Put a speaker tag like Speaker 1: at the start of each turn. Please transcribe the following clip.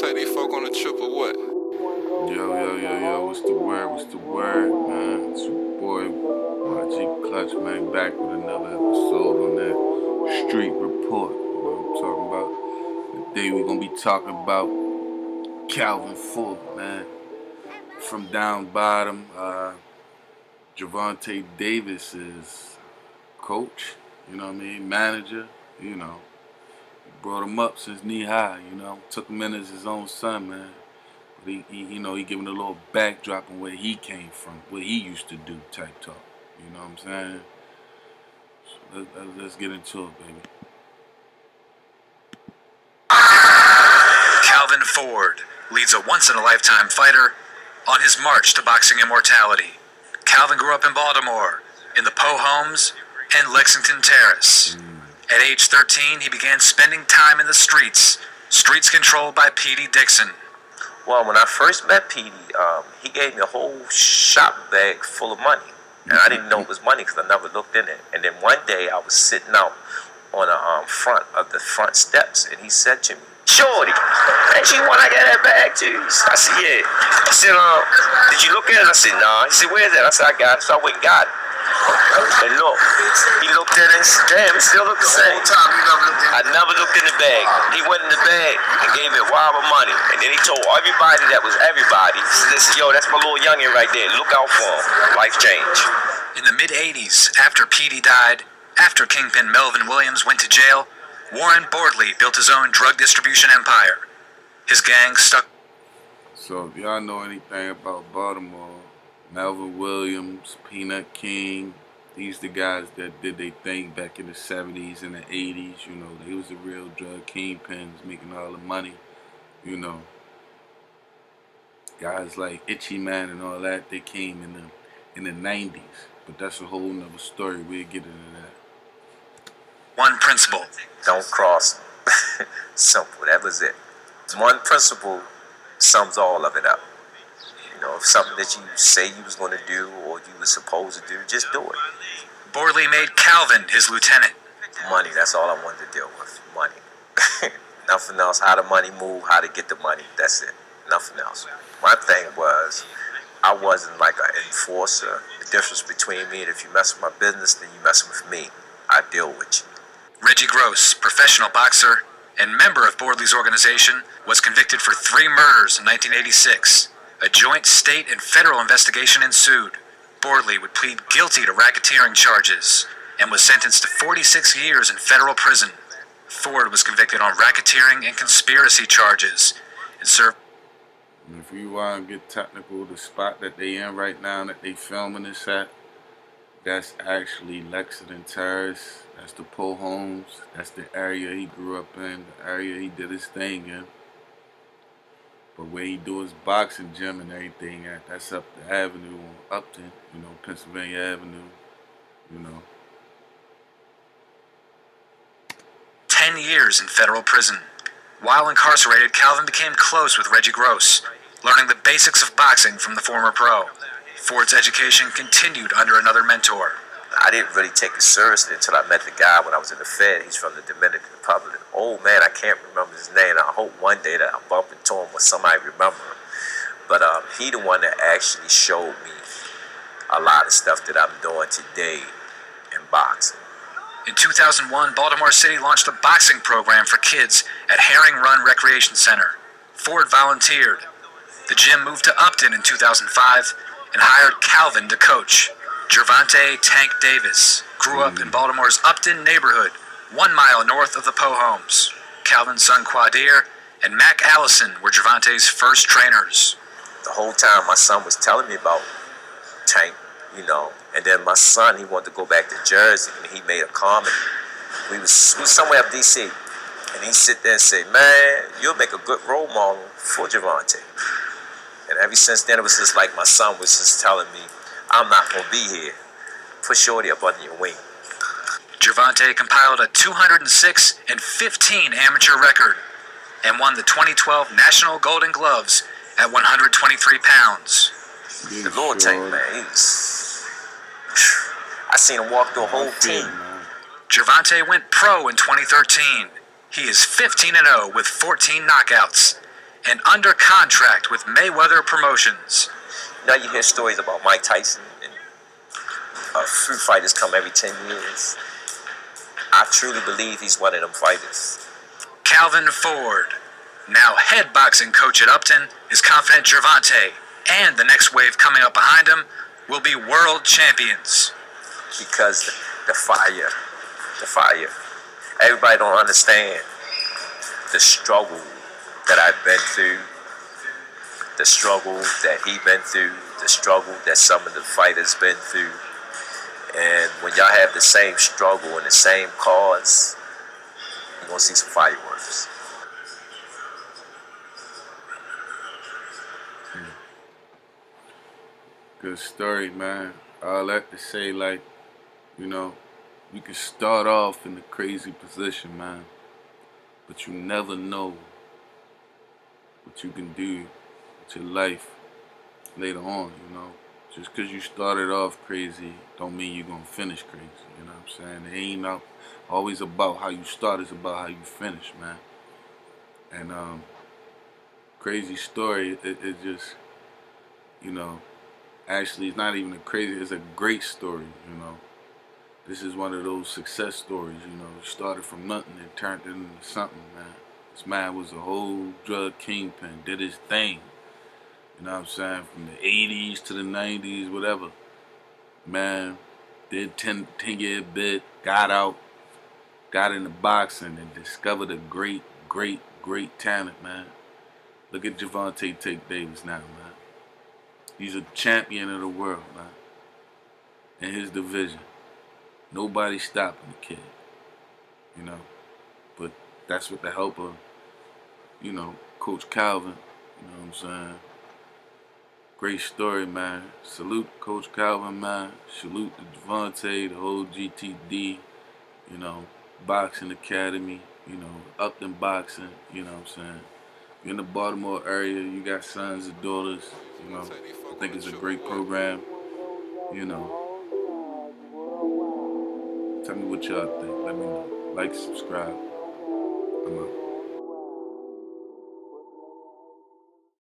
Speaker 1: take these folk on a trip or what?
Speaker 2: Yo, what's the word, man? It's your boy, YG Clutch, man, back with another episode on that Street Report. You know what I'm talking about? Today we're gonna be talking about Calvin Fuller, man. From down bottom, Gervonta Davis's coach, you know what I mean, manager, you know. Brought him up since knee high, you know. Took him in as his own son, man. But he giving a little backdrop on where he came from, what he used to do type talk. You know what I'm saying? So let's get into it, baby.
Speaker 3: Calvin Ford leads a once-in-a-lifetime fighter on his march to boxing immortality. Calvin grew up in Baltimore, in the Poe Homes and Lexington Terrace. At age 13, he began spending time in the streets controlled by P.D. Dixon.
Speaker 4: Well, when I first met P.D., he gave me a whole shop bag full of money. And I didn't know it was money because I never looked in it. And then one day I was sitting out on the front of the front steps, and he said to me, "Shorty, ain't you want to get that bag too?" I said, "Yeah." He said, "Did you look at it?" I said, "Nah." He said, "Where's that?" I said, "I got it." So I went and got it. And look, he looked at it and said, "Damn, it still looked the same." I never looked in the bag. He went in the bag and gave me a wad of money. And then he told everybody that was everybody. He said, "Yo, that's my little youngin' right there. Look out for him. Life change."
Speaker 3: In the mid-'80s, after P.D. died, after Kingpin Melvin Williams went to jail, Warren Bordley built his own drug distribution empire. His gang stuck.
Speaker 2: So if y'all know anything about Baltimore, Melvin Williams, Peanut King, these the guys that did their thing back in the 70s and the 80s, you know. They was the real drug kingpins making all the money, you know. Guys like Itchy Man and all that, they came in the 90s. But that's a whole nother story. We'll get into that.
Speaker 3: One principle.
Speaker 4: Don't cross. Simple. That was it. One principle sums all of it up. You know, if something that you say you was going to do or you were supposed to do, just do it.
Speaker 3: Bordley made Calvin his lieutenant.
Speaker 4: Money, that's all I wanted to deal with. Money. Nothing else. How the money move, how to get the money. That's it. Nothing else. My thing was, I wasn't like an enforcer. The difference between me and if you mess with my business, then you mess with me. I deal with you.
Speaker 3: Reggie Gross, professional boxer and member of Bordley's organization, was convicted for 3 murders in 1986. A joint state and federal investigation ensued. Bordley would plead guilty to racketeering charges and was sentenced to 46 years in federal prison. Ford was convicted on racketeering and conspiracy charges and served.
Speaker 2: If you want to get technical, the spot that they in right now that they filming this at, that's actually Lexington Terrace. That's the Poe Homes. That's the area he grew up in, the area he did his thing in. But where he do his boxing gym and everything at, that's up the avenue on Upton, you know, Pennsylvania Avenue, you know.
Speaker 3: 10 years in federal prison. While incarcerated, Calvin became close with Reggie Gross, learning the basics of boxing from the former pro. Ford's education continued under another mentor.
Speaker 4: I didn't really take it seriously until I met the guy when I was in the Fed. He's from the Dominican Republic. Old man, I can't remember his name. I hope one day that I bump into him or somebody remember him. But he the one that actually showed me a lot of stuff that I'm doing today in boxing.
Speaker 3: In 2001, Baltimore City launched a boxing program for kids at Herring Run Recreation Center. Ford volunteered. The gym moved to Upton in 2005 and hired Calvin to coach. Gervonta "Tank" Davis grew up in Baltimore's Upton neighborhood, 1 mile north of the Poe Homes. Calvin's son Quadir and Mac Allison were Gervonta's first trainers.
Speaker 4: The whole time my son was telling me about Tank, you know, and then my son, he wanted to go back to Jersey, and he made a comment. We was somewhere up D.C., and he sit there and say, "Man, you'll make a good role model for Gervonta." And ever since then, it was just like my son was just telling me, "I'm not going to be here. Put Shorty up under your wing."
Speaker 3: Gervonta compiled a 206-15 amateur record and won the 2012 National Golden Gloves at 123 pounds.
Speaker 4: The little Tank, man, I seen him walk through a whole team.
Speaker 3: Gervonta went pro in 2013. He is 15-0 with 14 knockouts and under contract with Mayweather Promotions.
Speaker 4: Now you hear stories about Mike Tyson and few fighters come every 10 years. I truly believe he's one of them fighters.
Speaker 3: Calvin Ford, now head boxing coach at Upton, is confident Gervonta and the next wave coming up behind him will be world champions.
Speaker 4: Because the fire. Everybody don't understand the struggle that I've been through, the struggle that he been through, the struggle that some of the fighters been through. And when y'all have the same struggle and the same cause, you're gonna see some fireworks.
Speaker 2: Good story, man. All that to say, like, you know, you can start off in a crazy position, man, but you never know what you can do with your life later on, you know. Just because you started off crazy don't mean you're going to finish crazy, you know what I'm saying? It ain't always about how you start, it's about how you finish, man. And crazy story, it just, you know, actually it's not even it's a great story, you know. This is one of those success stories, you know. He started from nothing and turned it into something, man. This man was a whole drug kingpin, did his thing. You know what I'm saying? From the 80s to the 90s, whatever. Man, did 10-year bid, got out, got into boxing and discovered a great talent, man. Look at Gervonta Tank Davis now, man. He's a champion of the world, man. In his division. Nobody stopping the kid, you know. But that's with the help of, you know, Coach Calvin, you know what I'm saying? Great story, man. Salute Coach Calvin, man. Salute to Gervonta, the whole GTD, you know, Boxing Academy, you know, Upton Boxing, you know what I'm saying? You're in the Baltimore area, you got sons and daughters, you know. I think it's a great program, you know. Tell me what y'all think. Let me know. Like, subscribe. I'm out.